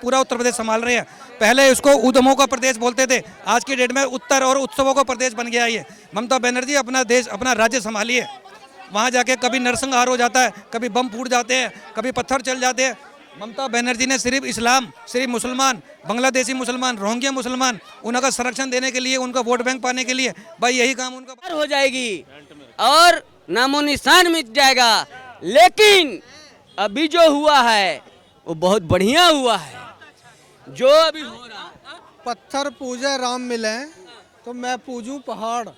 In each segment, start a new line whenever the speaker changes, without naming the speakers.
पूरा उत्तर प्रदेश संभाल रहे हैं। पहले इसको उद्यमों का प्रदेश बोलते थे, आज की डेट में उत्तर और उत्सवों का प्रदेश बन गया ये। ममता बनर्जी अपना देश, अपना राज्य संभालिए। वहाँ जाके कभी नरसंहार हो जाता है, कभी बम फूट जाते हैं, कभी पत्थर चल जाते हैं। ममता बनर्जी ने सिर्फ इस्लाम, सिर्फ मुसलमान, बांग्लादेशी मुसलमान, रोहिंग्या मुसलमान, उनका संरक्षण देने के लिए, उनका वोट बैंक पाने के लिए, भाई यही काम उनका
हो जाएगी और नामो निशान मिट जाएगा। लेकिन अभी जो हुआ है वो बहुत बढ़िया हुआ है। जो अभी हो रहा है,
पत्थर पूजे राम मिले तो मैं पूजूं पहाड़,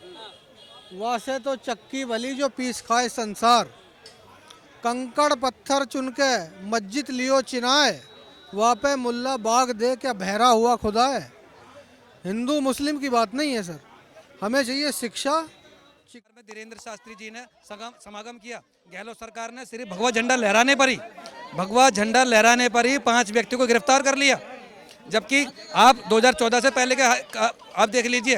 वासे तो चक्की भली जो पीस खाए संसार। कंकड़ पत्थर चुन के मस्जिद लियो चिनाए, वहाँ पे मुल्ला बाग दे क्या बहरा हुआ खुदा है। हिंदू मुस्लिम की बात नहीं है सर, हमें चाहिए शिक्षा।
में धीरेन्द्र शास्त्री जी ने समागम किया। गहलोत सरकार ने सिर्फ भगवा झंडा लहराने पर ही 5 व्यक्तियों को गिरफ्तार कर लिया। जबकि आप 2014 से पहले के आप देख लीजिए,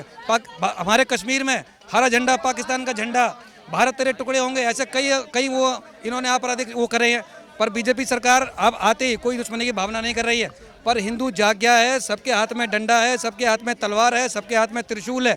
हमारे कश्मीर में हरा झंडा, पाकिस्तान का झंडा, भारत तेरे टुकड़े होंगे, ऐसे कई वो इन्होंने आपराधिक वो करे हैं। पर बीजेपी सरकार अब आते ही कोई दुश्मनी की भावना नहीं कर रही है। पर हिंदू जाग गया है, सबके हाथ में डंडा है, सबके हाथ में तलवार है, सबके हाथ में त्रिशूल है।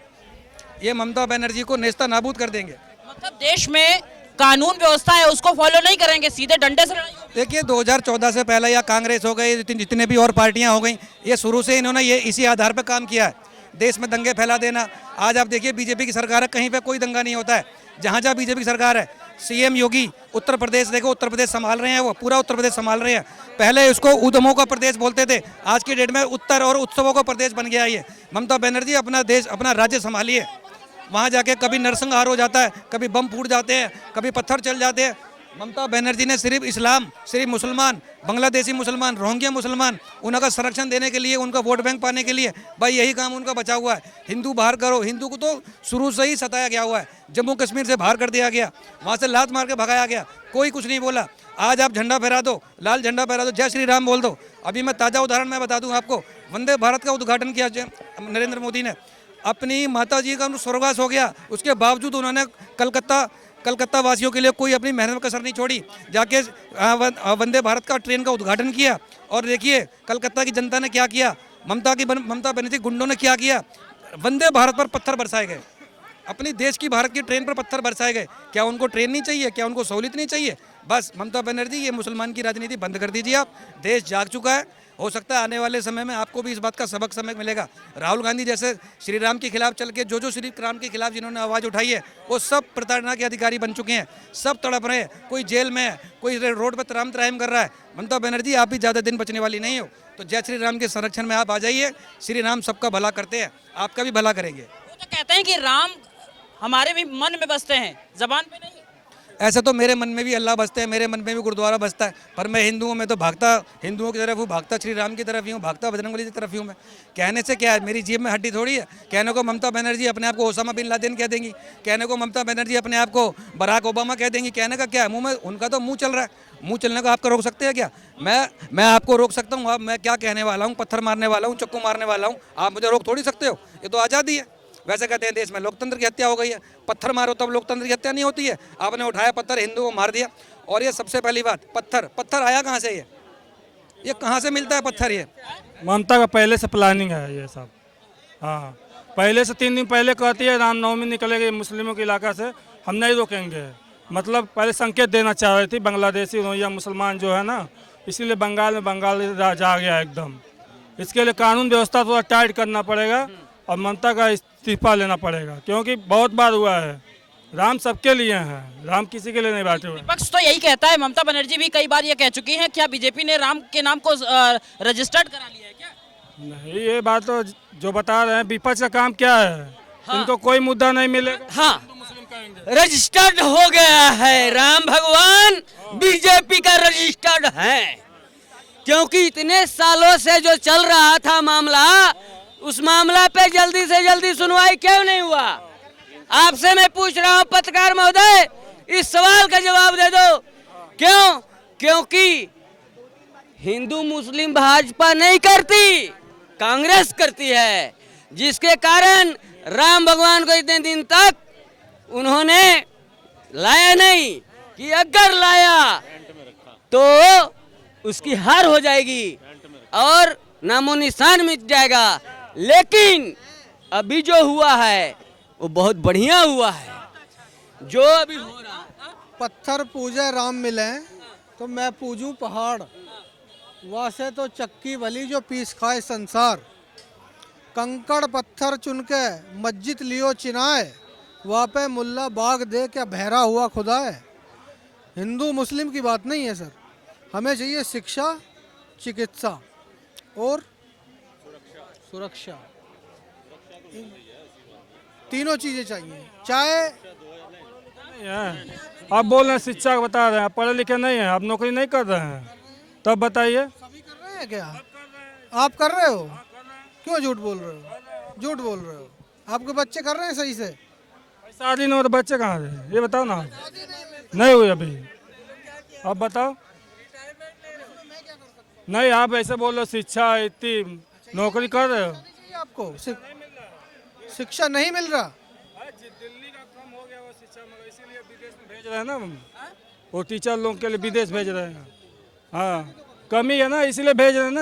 ये ममता बनर्जी को नेस्ता नाबूद कर देंगे।
मतलब देश में कानून व्यवस्था है उसको फॉलो नहीं करेंगे, सीधे डंडे से लड़ाई होगी।
देखिए 2014 से पहले या कांग्रेस हो गई, जितने भी और पार्टियां हो गई, ये शुरू से इन्होंने ये इसी आधार पर काम किया है, देश में दंगे फैला देना। आज आप देखिए बीजेपी की सरकार है, कहीं पे कोई दंगा नहीं होता है। जहाँ जहाँ बीजेपी की सरकार है, सीएम योगी उत्तर प्रदेश देखो, उत्तर प्रदेश संभाल रहे हैं, वो पूरा उत्तर प्रदेश संभाल रहे हैं। पहले इसको उद्यमों का प्रदेश बोलते थे, आज की डेट में उत्तर और उत्सवों का प्रदेश बन गया ये। ममता बनर्जी अपना देश, अपना राज्य संभालिए। वहाँ जाके कभी नरसंहार हो जाता है, कभी बम फूट जाते हैं, कभी पत्थर चल जाते हैं। ममता बनर्जी ने सिर्फ इस्लाम, सिर्फ मुसलमान, बांग्लादेशी मुसलमान, रोहिंग्या मुसलमान, उनका संरक्षण देने के लिए, उनका वोट बैंक पाने के लिए, भाई यही काम उनका बचा हुआ है। हिंदू बाहर करो, हिंदू को तो शुरू से ही सताया गया हुआ है। जम्मू कश्मीर से बाहर कर दिया गया, वहाँ से लात मार के भगाया गया, कोई कुछ नहीं बोला। आज आप झंडा फहरा दो, लाल झंडा फहरा दो, जय श्री राम बोल दो। अभी मैं ताज़ा उदाहरण मैं बता दूँ आपको, वंदे भारत का उद्घाटन किया नरेंद्र मोदी ने। अपनी माता जी का स्वर्गवास हो गया, उसके बावजूद उन्होंने कलकत्ता वासियों के लिए कोई अपनी मेहनत कसर नहीं छोड़ी। जाके वंदे भारत का ट्रेन का उद्घाटन किया और देखिए कलकत्ता की जनता ने क्या किया, ममता बनर्जी गुंडों ने क्या किया। वंदे भारत पर पत्थर बरसाए गए, अपनी देश की भारत की ट्रेन पर पत्थर बरसाए गए। क्या उनको ट्रेन नहीं चाहिए? क्या उनको सहूलियत नहीं चाहिए? बस ममता बनर्जी, ये मुसलमान की राजनीति बंद कर दीजिए आप। देश जाग चुका है, हो सकता है आने वाले समय में आपको भी इस बात का सबक समझ मिलेगा। राहुल गांधी जैसे श्री राम के खिलाफ चल के जो श्री राम के खिलाफ जिन्होंने आवाज़ उठाई है, वो सब प्रताड़ना के अधिकारी बन चुके हैं, सब तड़प रहे हैं। कोई जेल में है, कोई रोड पर तराम तराम कर रहा है। ममता बनर्जी आप भी ज़्यादा दिन बचने वाली नहीं हो, तो जय श्री राम के संरक्षण में आप आ जाइए। श्री राम सबका भला करते हैं, आपका भी भला करेंगे।
वो तो कहते हैं कि राम हमारे भी मन में बसते हैं, जबान पे नहीं।
ऐसा तो मेरे मन में भी अल्लाह बसते हैं, मेरे मन में भी गुरुद्वारा बसता है, पर मैं हिंदू हूँ, मैं तो भागता हिंदुओं की तरफ हूँ, भागता श्री राम की तरफ ही हूँ, भागता बजरंगबली की तरफ ही हूँ। मैं कहने से क्या है, मेरी जेब में हड्डी थोड़ी है। कहने को ममता बनर्जी अपने आप को ओसामा बिन लादेन कह देंगी, कहने को ममता बनर्जी अपने आप को बराक ओबामा कह देंगी। कहने का क्या है, मुँह में उनका तो मुँह चल रहा है। मुँह चलने को आपका रोक सकते हैं क्या? मैं आपको रोक सकता हूँ? मैं क्या कहने वाला हूँ? पत्थर मारने वाला हूँ, चक्कू मारने वाला हूँ, आप मुझे रोक थोड़ी सकते हो। ये तो आज़ादी है। वैसे कहते हैं देश में लोकतंत्र की हत्या हो गई है, पत्थर मारो तब लोकतंत्र की हत्या नहीं होती है। आपने उठाया पत्थर, हिंदू को मार दिया। और ये सबसे पहली बात, पत्थर आया कहाँ से? ये कहाँ से मिलता है पत्थर? ये
ममता का पहले से प्लानिंग है ये सब। हाँ, पहले से 3 दिन पहले कहती है रामनवमी निकलेगी मुस्लिमों के इलाका से, हम नहीं रोकेंगे। मतलब पहले संकेत देना चाह रही थी बांग्लादेशी रोहिंग्या मुसलमान जो है ना, इसीलिए बंगाल जा गया एकदम। इसके लिए कानून व्यवस्था थोड़ा टाइट करना पड़ेगा और ममता का इस्तीफा लेना पड़ेगा, क्योंकि बहुत बार हुआ है। राम सबके लिए है, राम किसी के लिए नहीं बैठे हुए।
विपक्ष तो यही कहता है, ममता बनर्जी भी कई बार ये कह चुकी हैं, क्या बीजेपी ने राम के नाम को रजिस्टर्ड करा लिया है क्या?
नहीं, ये बात तो जो बता रहे हैं, विपक्ष का काम क्या है? हाँ। इनको कोई मुद्दा नहीं मिलेगा।
हाँ, रजिस्टर्ड हो गया है, राम भगवान बीजेपी का रजिस्टर्ड है। क्योंकि इतने सालों से जो चल रहा था मामला, उस मामला पे जल्दी से जल्दी सुनवाई क्यों नहीं हुआ? आपसे मैं पूछ रहा हूं पत्रकार महोदय, इस सवाल का जवाब दे दो। क्यों? क्योंकि हिंदू मुस्लिम भाजपा नहीं करती, कांग्रेस करती है, जिसके कारण राम भगवान को इतने दिन तक उन्होंने लाया नहीं, कि अगर लाया तो उसकी हार हो जाएगी। और नामो निशान मिट जाएगा। लेकिन अभी जो हुआ है वो बहुत बढ़िया हुआ है। जो अभी हो रहा है,
पत्थर पूजे राम मिले तो मैं पूजूं पहाड़, वासे तो चक्की भली जो पीस खाए संसार। कंकड़ पत्थर चुन के मस्जिद लियो चिनाए, वहाँ पे मुल्ला बाग दे क्या बहरा हुआ खुदा है। हिंदू मुस्लिम की बात नहीं है सर, हमें चाहिए शिक्षा, चिकित्सा और सुरक्षा। तीनों चीज़ें चाहिए। चाहे
नहीं है। आप बोल रहे हैं शिक्षा का बता रहे हैं, आप पढ़े लिखे नहीं हैं, आप नौकरी नहीं कर रहे हैं, तब बताइए।
सभी कर रहे हैं क्या? आप कर रहे हो? क्यों झूठ बोल रहे हो? झूठ बोल रहे हो। आपके बच्चे कर रहे हैं सही से?
शादी नहीं हो तो बच्चे कहाँ से, ये बताओ ना। नहीं हुई अभी, अब बताओ। नहीं, आप ऐसे बोल रहे हो शिक्षा इतनी, नौकरी कर रहे हो।
चाहिए आपको शिक्षा नहीं मिल रहा।
दिल्ली का कम हो गया वो शिक्षा, मगर इसीलिए विदेश में भेज रहे हैं ना, वो टीचर लोग के लिए विदेश भेज रहे हैं। हाँ, कमी है ना, इसीलिए भेज रहे हैं ना।